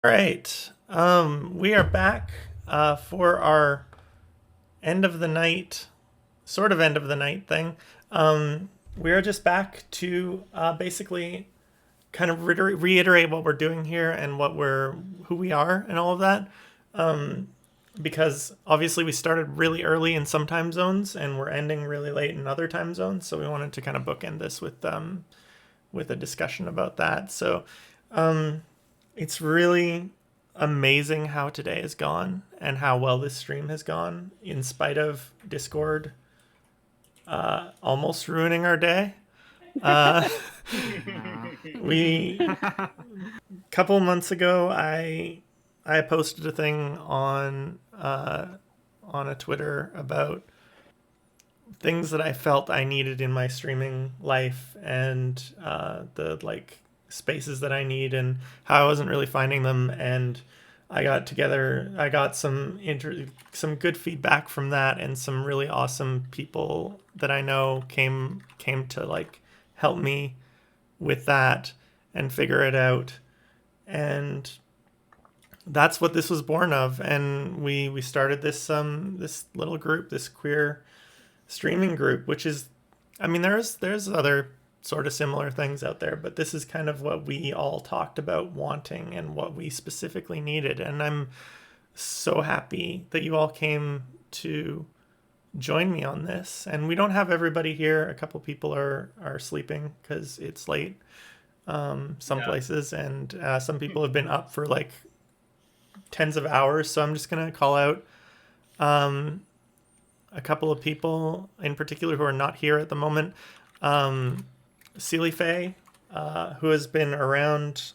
All right. We are back for our end of the night, sort of end of the night thing. We are just back to basically kind of reiterate what we're doing here and who we are, and all of that. Because obviously we started really early in some time zones and we're ending really late in other time zones. So we wanted to kind of bookend this with a discussion about that. So it's really amazing how today has gone and how well this stream has gone in spite of Discord almost ruining our day. We couple months ago, I posted a thing on a Twitter about things that I felt I needed in my streaming life and the like spaces that I need and how I wasn't really finding them. And I got some good feedback from that, and some really awesome people that I know came to like help me with that and figure it out. And that's what this was born of. And we started this little group, this queer streaming group, which is, I mean, there's other sort of similar things out there, but this is kind of what we all talked about wanting and what we specifically needed. And I'm so happy that you all came to join me on this. And we don't have everybody here. A couple people are sleeping because it's late some places, and some people have been up for like tens of hours. So I'm just gonna call out a couple of people in particular who are not here at the moment. Sealy Faye, who has been around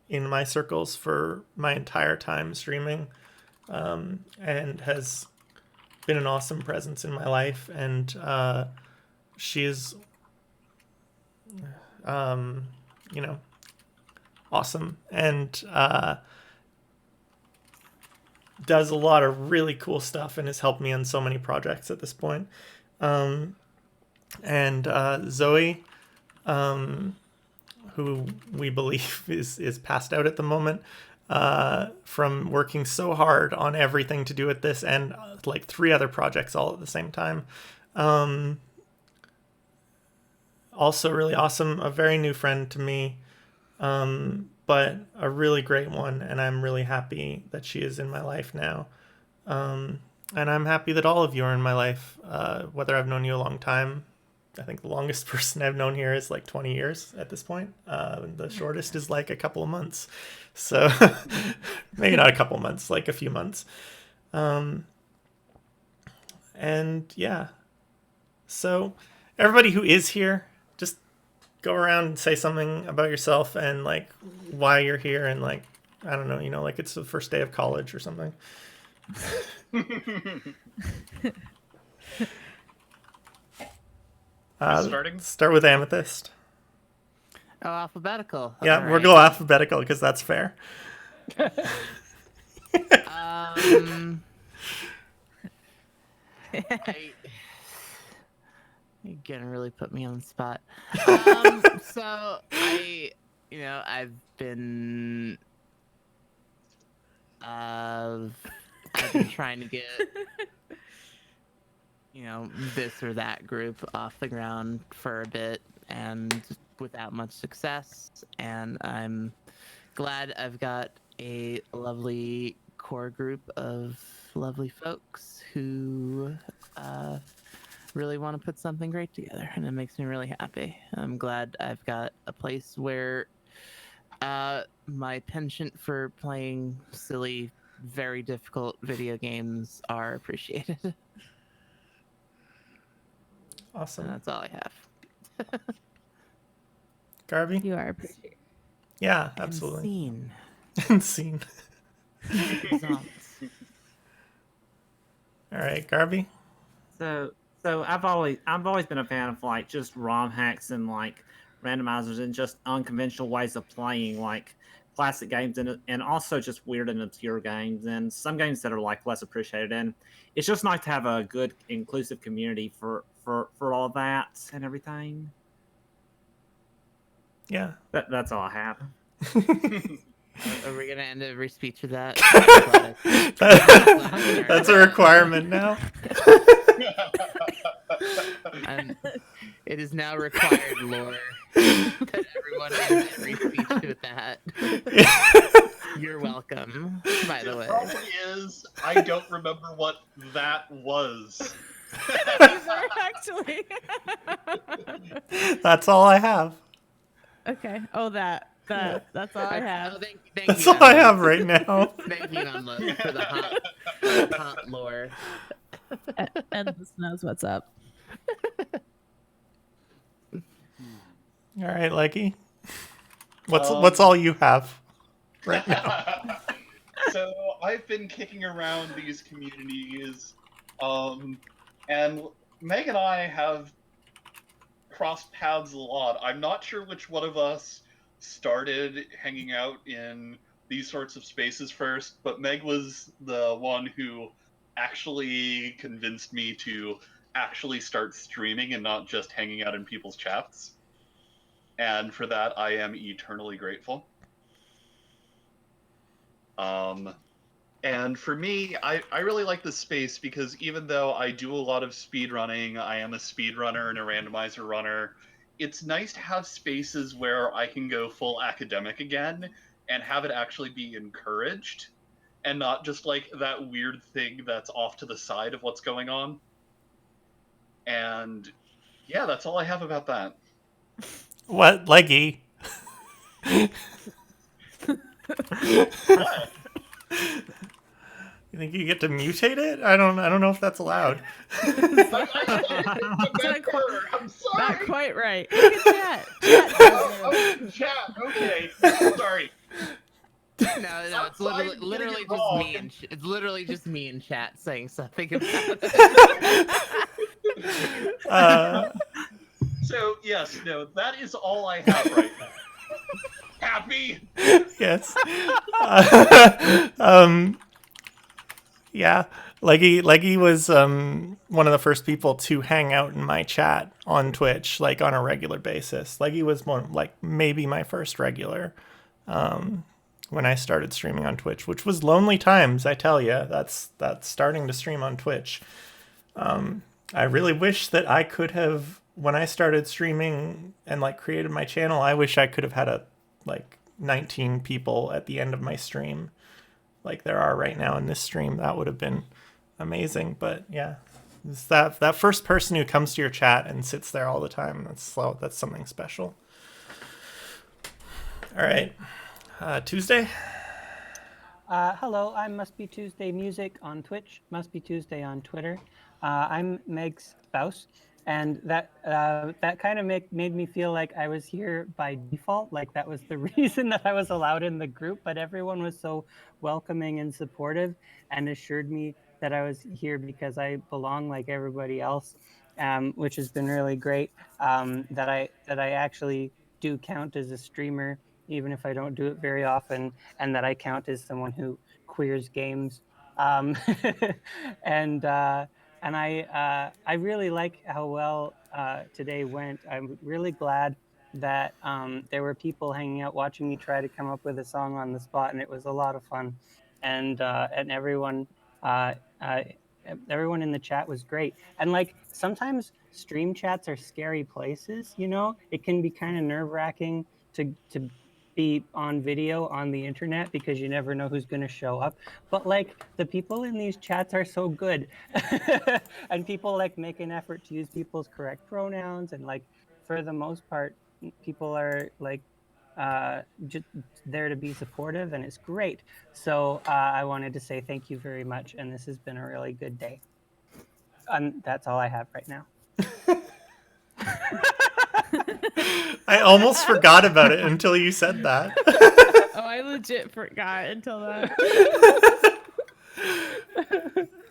in my circles for my entire time streaming, and has been an awesome presence in my life. And she is, you know, awesome, and does a lot of really cool stuff and has helped me on so many projects at this point. And Zoe, who we believe is passed out at the moment from working so hard on everything to do with this and like three other projects all at the same time. Also really awesome, a very new friend to me, but a really great one, and I'm really happy that she is in my life now. And I'm happy that all of you are in my life, whether I've known you a long time. I think the longest person I've known here is like 20 years at this point. The shortest is like a couple of months. So maybe not a couple of months, like a few months. And yeah. So everybody who is here, just go around and say something about yourself and like why you're here, and like, I don't know, like it's the first day of college or something. Starting? Start with Amethyst. Oh, alphabetical. Yeah, All we'll right. go alphabetical because that's fair. You're gonna really put me on the spot. So I've been trying to get this or that group off the ground for a bit, and without much success. And I'm glad I've got a lovely core group of lovely folks who really want to put something great together, and it makes me really happy. I'm glad I've got a place where my penchant for playing silly, very difficult video games are appreciated. Awesome. And that's all I have. Garby? You are appreciated. Yeah, absolutely. Scene. And scene. Results. All right, Garby? So I've always been a fan of like just ROM hacks and like randomizers and just unconventional ways of playing like classic games and also just weird and obscure games and some games that are like less appreciated. And it's just nice to have a good inclusive community for all that and everything. Yeah. That's all I have. Are we gonna end every speech with that? That's a requirement now. And it is now required lore that everyone ends every speech with that. You're welcome, by the way. The problem is, I don't remember what that was. Actually. That's all I have. Okay. Oh, that's all I have. Oh, thank That's you, all I Emma. have right now. Thank you, Emma, for the hot lore. Endless knows what's up. All right, Leggy. What's all you have right now? So I've been kicking around these communities, and Meg and I have crossed paths a lot. I'm not sure which one of us started hanging out in these sorts of spaces first, but Meg was the one who actually convinced me to actually start streaming and not just hanging out in people's chats. And for that, I am eternally grateful. And for me, I really like this space because even though I do a lot of speedrunning, I am a speedrunner and a randomizer runner, it's nice to have spaces where I can go full academic again and have it actually be encouraged and not just like that weird thing that's off to the side of what's going on. And yeah, that's all I have about that. What, Leggy? What? You think you get to mutate it? I don't know if that's allowed. I'm sorry. Not quite right. Look at that. Oh, chat. Okay. Sorry. No, it's literally just wrong. me and it's literally just me in chat saying something about it. So yes, no, that is all I have right now. Happy? Yes. Yeah. Leggy was one of the first people to hang out in my chat on Twitch, like on a regular basis. Leggy was maybe my first regular when I started streaming on Twitch, which was lonely times, I tell you. That's starting to stream on Twitch. I really wish that I could have, when I started streaming and like created my channel, I wish I could have had 19 people at the end of my stream like there are right now in this stream. That would have been amazing. But yeah, it's that first person who comes to your chat and sits there all the time. That's something special. All right, Tuesday. Hello, I'm Must Be Tuesday Music on Twitch, Must Be Tuesday on Twitter. I'm Meg's spouse, and that kind of made me feel like I was here by default, like that was the reason that I was allowed in the group, but everyone was so welcoming and supportive and assured me that I was here because I belong like everybody else, which has been really great, that I actually do count as a streamer, even if I don't do it very often, and that I count as someone who queers games. And I really like how well today went. I'm really glad that there were people hanging out watching me try to come up with a song on the spot, and it was a lot of fun. And everyone in the chat was great. And like sometimes stream chats are scary places, you know. It can be kind of nerve-wracking to be on video on the internet because you never know who's going to show up, but like the people in these chats are so good and people like make an effort to use people's correct pronouns, and like for the most part people are like just there to be supportive, and it's great. So I wanted to say thank you very much, and this has been a really good day. And that's all I have right now. I almost forgot about it until you said that. Oh, I legit forgot until that.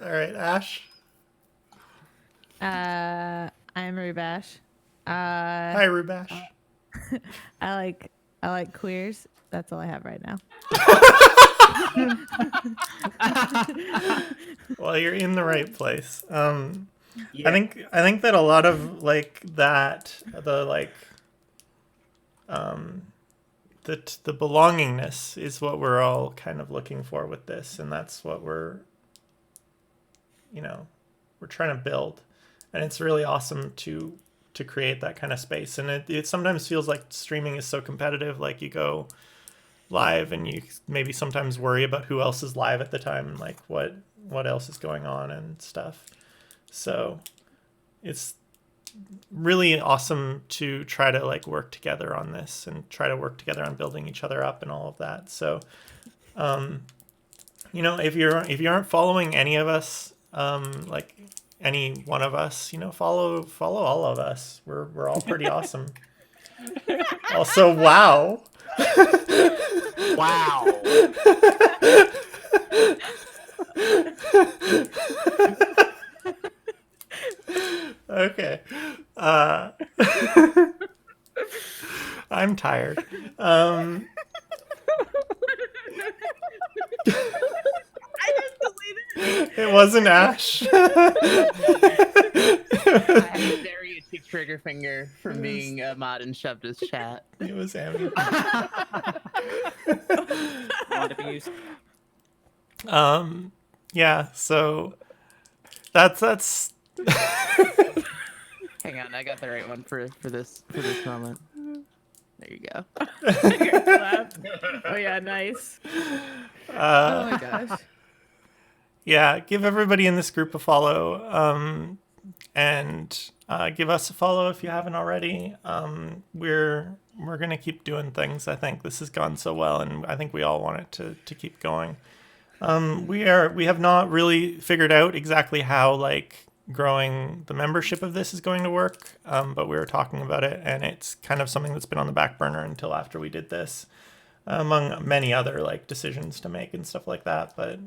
All right, Ash. I'm Rubash. Hi, Rubash. I like queers. That's all I have right now. Well, you're in the right place. Yeah. I think that a lot of like that, the like the belongingness is what we're all kind of looking for with this, and that's what we're trying to build. And it's really awesome to create that kind of space. And it sometimes feels like streaming is so competitive, like you go live and you maybe sometimes worry about who else is live at the time and like what else is going on and stuff. So it's really awesome to try to like work together on this and try to work together on building each other up and all of that. So if you aren't following any of us, like any one of us, follow all of us. We're all pretty awesome. Also, wow. Wow. Okay. I'm tired. It wasn't Ash. I had a very itchy trigger finger from being a mod and shoved his chat. It was Amy. Yeah, so that's Hang on, I got the right one for this moment. There you go. Great clap. Oh yeah, nice. Oh my gosh. yeah, give everybody in this group a follow, and give us a follow if you haven't already. We're gonna keep doing things. I think this has gone so well, and I think we all want it to keep going. We have not really figured out exactly how like growing the membership of this is going to work, but we were talking about it, and it's kind of something that's been on the back burner until after we did this, among many other like decisions to make and stuff like that. But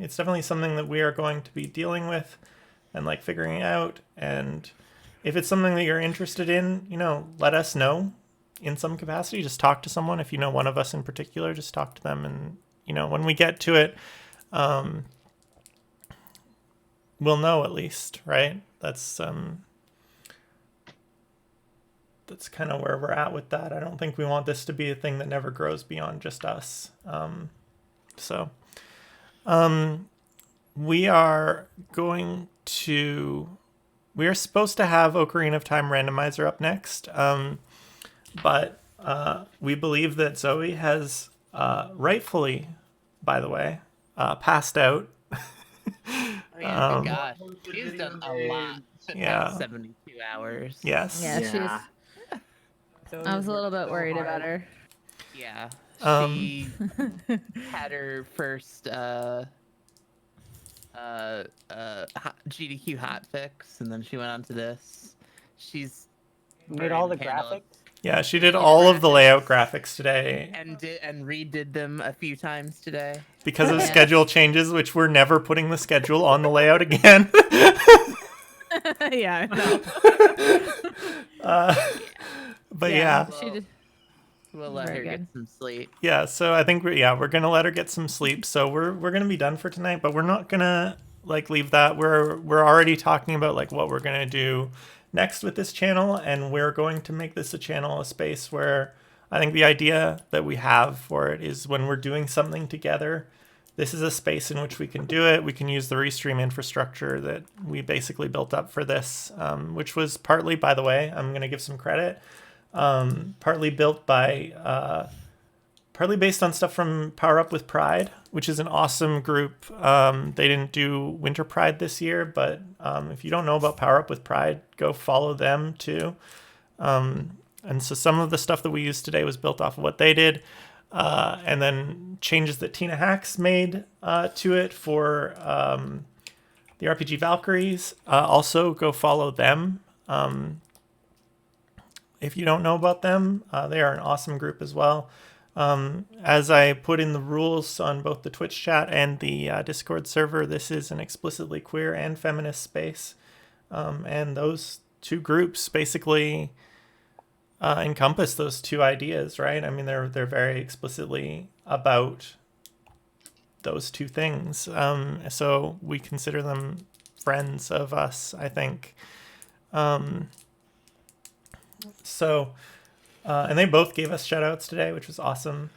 it's definitely something that we are going to be dealing with and like figuring out. And if it's something that you're interested in, let us know in some capacity. Just talk to someone. If you know one of us in particular, just talk to them. And when we get to it, we'll know at least, right? That's kind of where we're at with that. I don't think we want this to be a thing that never grows beyond just us. We are supposed to have Ocarina of Time Randomizer up next, but we believe that Zoe has rightfully, by the way, passed out. Oh yeah, my gosh, she's done a lot for the Yeah. past 72 hours. Yes. Yeah, Yeah. I was a little bit worried about her. Yeah, Um, she had her first GDQ hotfix, and then she went on to this. She's Made all the handled- graphics. Yeah, she did all of the layout graphics today and redid them a few times today. because of Yeah. schedule changes, which we're never putting the schedule on the layout again. Yeah, I know. But yeah. She did. We'll let Very her get good. some sleep. Yeah, so I think we're gonna let her get some sleep. So we're gonna be done for tonight, but we're not gonna like leave that. We're already talking about like what we're gonna do next with this channel, and we're going to make this a space where I think the idea that we have for it is when we're doing something together, this is a space in which we can do it. We can use the Restream infrastructure that we basically built up for this, which was partly, by the way, I'm gonna give some credit. Partly built by, partly based on stuff from Power Up with Pride, which is an awesome group. They didn't do Winter Pride this year, but if you don't know about Power Up with Pride, go follow them too. And so some of the stuff that we used today was built off of what they did. And then changes that Tina Hacks made to it for the RPG Valkyries. Also, go follow them. If you don't know about them, they are an awesome group as well. As I put in the rules on both the Twitch chat and the Discord server, this is an explicitly queer and feminist space. And those two groups basically encompass those two ideas, right? I mean, they're very explicitly about those two things. So we consider them friends of us, I think. So And they both gave us shout outs today, which was awesome.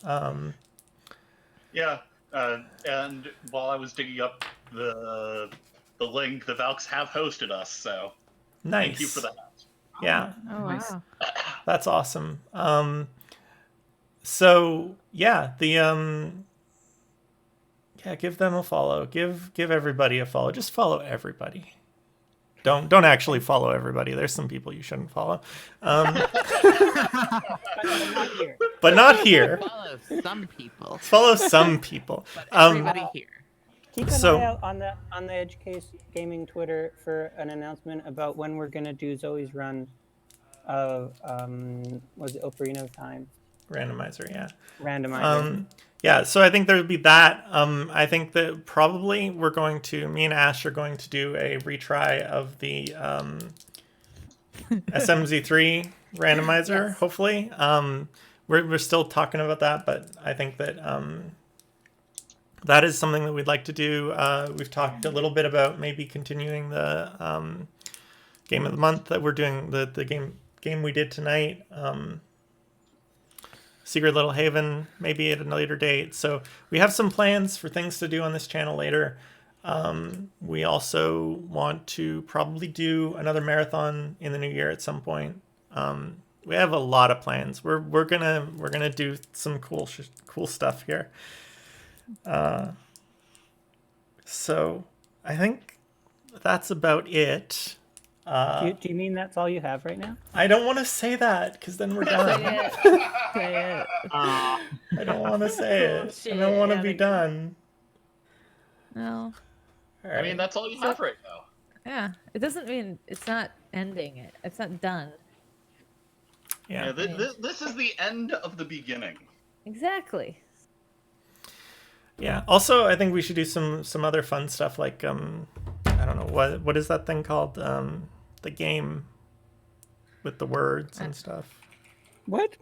Yeah, and while I was digging up the link, the Valks have hosted us, so Nice. thank you for that. Yeah, Oh Nice. wow. that's awesome. So yeah, give them a follow. Give everybody a follow. Just follow everybody. Don't actually follow everybody. There's some people you shouldn't follow. Not here. But not here. Follow some people, Follow some people. but everybody here. Keep an So- eye out on the Edge Case Gaming Twitter for an announcement about when we're gonna do Zoe's run of was it Ocarina of Time Randomizer, yeah. randomizer. Yeah, so I think there would be that. I think that probably me and Ash are going to do a retry of the SMZ3 randomizer, Yes. hopefully. We're still talking about that, but I think that that is something that we'd like to do. We've talked a little bit about maybe continuing the game of the month that we're doing, the game we did tonight. Secret Little Haven, maybe at a later date. So we have some plans for things to do on this channel later. We also want to probably do another marathon in the new year at some point. We have a lot of plans. We're gonna do some cool stuff here. So I think that's about it. Do you mean that's all you have right now? I don't want to say that because then we're done. Say it. Say it. I don't want to say it. I Shit, don't want to yeah, be like- done. No. All I right. mean, that's all you have right now. Yeah. It doesn't mean it's not ending it. It's not done. Yeah. Yeah, this is the end of the beginning. Exactly. Yeah. Also, I think we should do some other fun stuff like I don't know what is that thing called? The game with the words and stuff. What?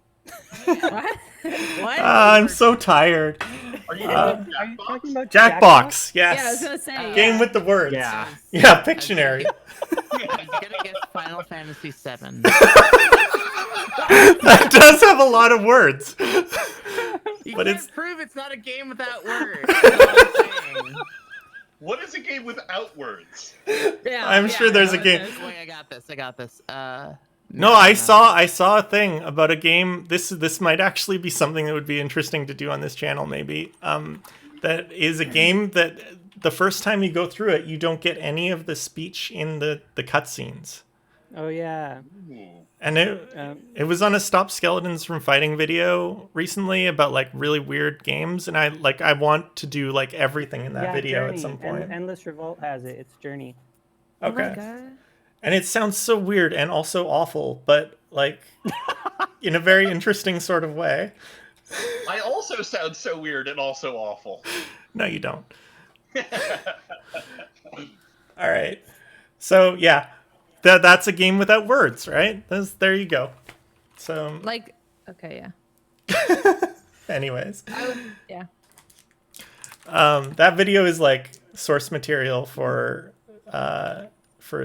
What? What? I'm so tired. Are you Are doing you talking Jackbox? about Jackbox. Yeah, I was Yes. gonna say. Game yeah. with the words. Yeah. Yeah. Pictionary. I'm gonna guess Final Fantasy VII. That does have a lot of words. You But can't it's- prove it's not a game without words. That's all I'm saying. What is a game without words? Yeah, I'm sure there's a no, game. there's- Wait, I got this. No, I saw a thing about a game. This might actually be something that would be interesting to do on this channel, maybe. That is a game that the first time you go through it, you don't get any of the speech in the cutscenes. Oh yeah. And it was on a Stop Skeletons from Fighting video recently about like really weird games, and I want to do like everything in that Yeah, video Journey. at some point. Endless Revolt has it. It's Journey. Oh my Okay. God. And it sounds so weird and also awful, but like in a very interesting sort of way. I also sound so weird and also awful. No, you don't. All right. So yeah, that's a game without words, right? There you go. So, Like, okay, yeah. anyways, I would, yeah. that video is like source material for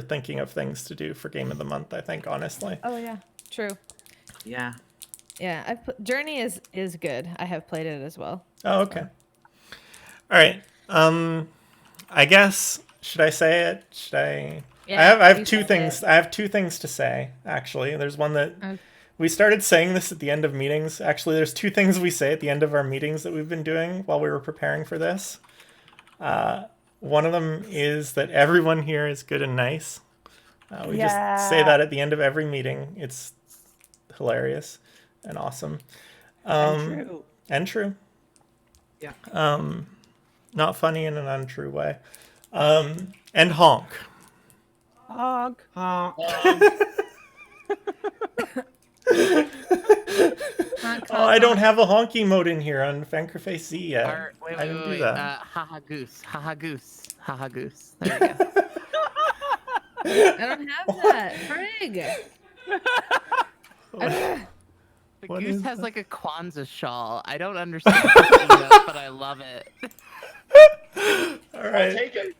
thinking of things to do for Game of the Month. I think, honestly. Oh yeah, true. Yeah. Yeah, Journey is good. I have played it as well. Oh, okay. All right. I guess should I say it? Should I? Yeah, I have you two say things. it. I have two things to say. Actually, there's one that Okay. we started saying this at the end of meetings. Actually, there's two things we say at the end of our meetings that we've been doing while we were preparing for this. One of them is that everyone here is good and nice. We just say Yeah. that at the end of every meeting. It's hilarious and awesome. And true. And true. Yeah. Not funny in an untrue way. And honk. Hog. Oh, Not Oh, I don't have a honky mode in here on Fankerface Z yet. Or, wait, I didn't do wait. that. Haha goose. Haha goose. Haha goose. There you go. I don't have that. Frig. The What goose is has that? like a Kwanzaa shawl. I don't understand it, but I love it. All I'll right. take it.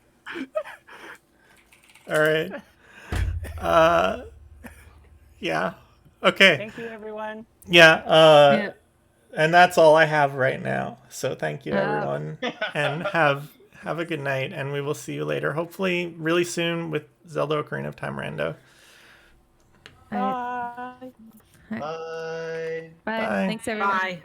All right. Yeah. Okay. Thank you, everyone. Yeah. Yeah. And that's all I have right now. So thank you, Uh, everyone, and have a good night. And we will see you later. Hopefully, really soon with Zelda Ocarina of Time Rando. Alright. Bye. Bye. Bye. Bye. Thanks, everyone. Bye.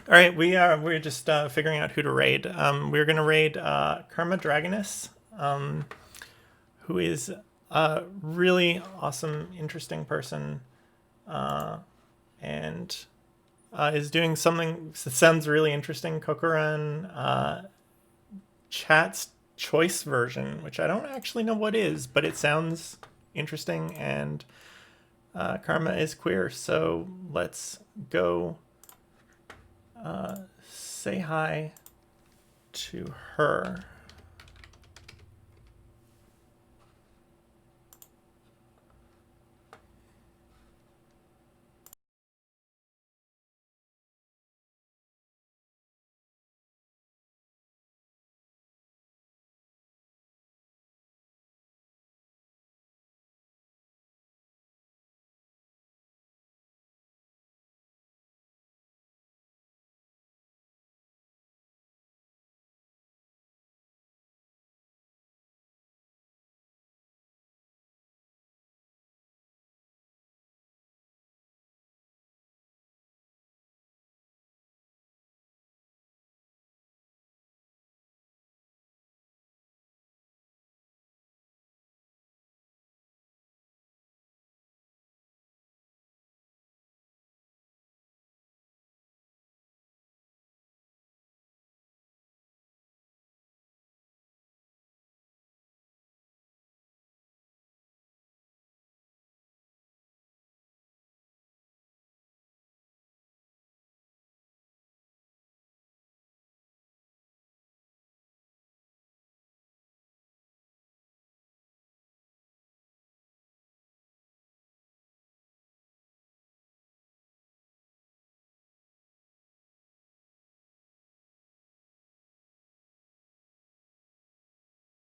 All right, we're just figuring out who to raid. We're gonna raid Karma Dragoness, who is a really awesome, interesting person, and is doing something that sounds really interesting. Kokoran Chat's choice version, which I don't actually know what is, but it sounds interesting. And Karma is queer, so let's go say hi to her.